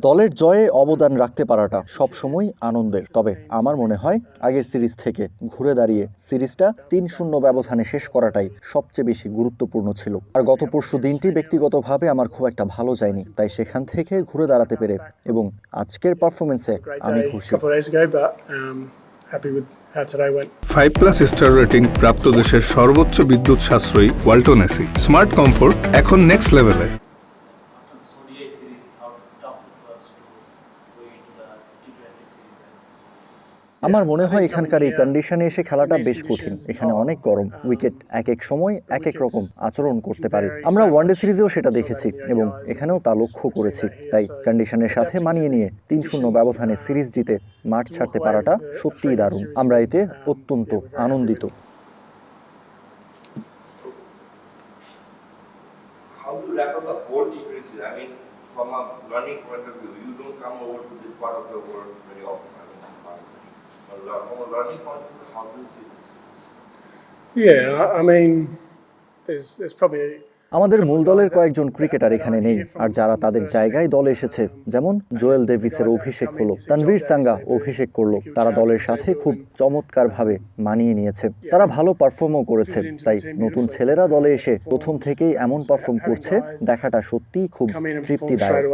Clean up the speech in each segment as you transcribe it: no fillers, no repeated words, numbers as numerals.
দলের জয়ে অবদান রাখতে পারাটা সবসময় আনন্দের, তবে আমার মনে হয় আগের সিরিজ থেকে ঘুরে দাঁড়িয়ে সিরিজটা ৩-০ ব্যবধানে শেষ করাটাই সবচেয়ে বেশি গুরুত্বপূর্ণ ছিল। আর গত পরশু দিনটি ব্যক্তিগতভাবে আমার খুব একটা ভালো যায়নি, তাই সেখান থেকে ঘুরে দাঁড়াতে পেরে এবং আজকের পারফরমেন্সে আমি খুশি। 5+ স্টার রেটিং প্রাপ্ত দেশের সর্বোচ্চ বিদ্যুৎ সাশ্রয়ী ওয়ালটন এসি স্মার্ট কমফোর্ট এখন নেক্সট লেভেলে। আমার মনে হয় এখানকার এই কন্ডিশনে এসে খেলাটা বেশ কঠিন। এখানে অনেক গরম, উইকেট এক এক সময় এক এক রকম আচরণ করতে পারে। আমরা ওয়ানডে সিরিজেও সেটা দেখেছি এবং এখানেও তা লক্ষ্য করেছি। তাই কন্ডিশনের সাথে মানিয়ে নিয়ে ৩-০ ব্যবধানে সিরিজ জিতে মাঠ ছাড়তে পারাটা সত্যিই দারুণ। আমরা এতে অত্যন্ত আনন্দিত। From a learning point of view, you don't come over to this part of the world very often. From a learning point of view, how do you see this? There's probably আমাদের মূল দলের কয়েকজন cricketer এখানে নেই, আর যারা তাদের জায়গায় দলে এসেছে, যেমন জোয়েল ডেভিসের অভিষেক হলো, তানভীর সাঙ্গা অভিষেক করলো, তারা দলের সাথে খুব চমৎকারভাবে মানিয়ে নিয়েছে। তারা ভালো পারফর্মও করেছে। তাই নতুন ছেলেরা দলে এসে প্রথম থেকেই এমন পারফর্ম করছে দেখাটা সত্যিই খুব তৃপ্তিদায়ক।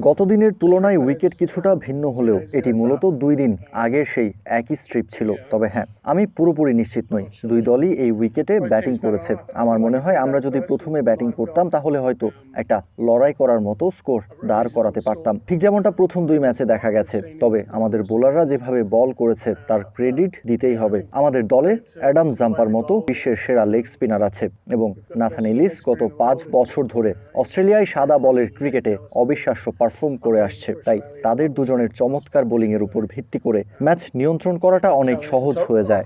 গতদিনের তুলনায় উইকেট কিছুটা ভিন্ন হলেও এটি মূলত 2 দিন আগের সেই একই স্ট্রিপ ছিল। তবে হ্যাঁ, আমি পুরোপুরি নিশ্চিত নই। দুই দলই এই উইকেটে ব্যাটিং করেছে। আমার মনে হয় আমরা যদি প্রথমে ব্যাটিং করতাম তাহলে হয়তো একটা লড়াই করার মতো স্কোর দাঁড় করাতে পারতাম, ঠিক যেমনটা প্রথম 2 ম্যাচে দেখা গেছে। তবে আমাদের বোলাররা যেভাবে বল করেছে তার ক্রেডিট দিতেই হবে। আমাদের দলে অ্যাডাম জাম্পার মতো বিশ্বের সেরা লেগ স্পিনার আছে এবং নাথান এলিস গত 5 বছর ধরে অস্ট্রেলিয়ায় সাদা বলের ক্রিকেটে অবিশ্বাস্য পারফর্ম করে আসছে। তাই তাদের দুজনের চমৎকার বোলিং এর উপর ভিত্তি করে ম্যাচ নিয়ন্ত্রণ করাটা অনেক সহজ হয়ে যায়।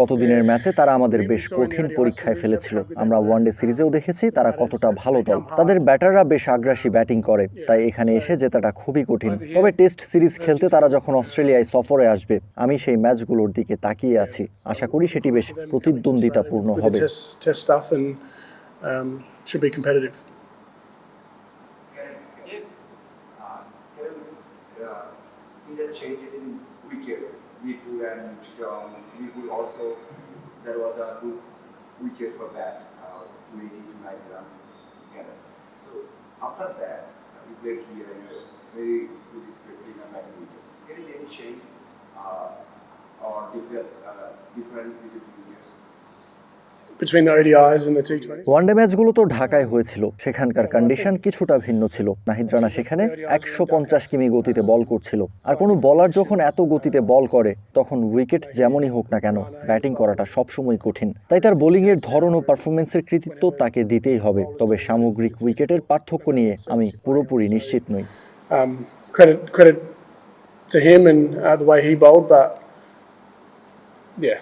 গত দিনের ম্যাচে তারা আমাদের বেশ কঠিন পরীক্ষায় ফেলেছিল। আমরা ওয়ানডে সিরিজেও দেখেছি তারা কতটা ভালো দল। তাদের ব্যাটাররা বেশ আগ্রাসী ব্যাটিং করে, তাই এখানে এসে জেতাটা খুবই কঠিন। তবে টেস্ট সিরিজ খেলতে তারা যখন অস্ট্রেলিয়ায় সফরে আসবে, আমি সেই ম্যাচগুলোর দিকে তাকিয়ে আছি। আশা করি সেটি বেশ প্রতিদ্বন্দ্বিতাপূর্ণ হবে। Weepu and Strong. Weepu also, there was a good wicket for that, 280 to 90 runs together. So after that, we played here and very good scripting and batting wicket. There is any change or difference between wickets? One day ম্যাচগুলো তো ঢাকায় হয়েছিল, সেখানকার condition কিছুটা ভিন্ন ছিল। নাহিদ রানা সেখানে 150 কিমি গতিতে বল করছিল। আর কোনো বলার যখন এত গতিতে বল করে তখন উইকেট যেমনই হোক না কেন ব্যাটিং করাটা সবসময় কঠিন। তাই তার বোলিংয়ের ধরন ও পারফরমেন্সের কৃতিত্ব তাকে দিতেই হবে। তবে সামগ্রিক উইকেটের পার্থক্য নিয়ে আমি পুরোপুরি নিশ্চিত নই। Credit to him and the way he bowled, but yeah.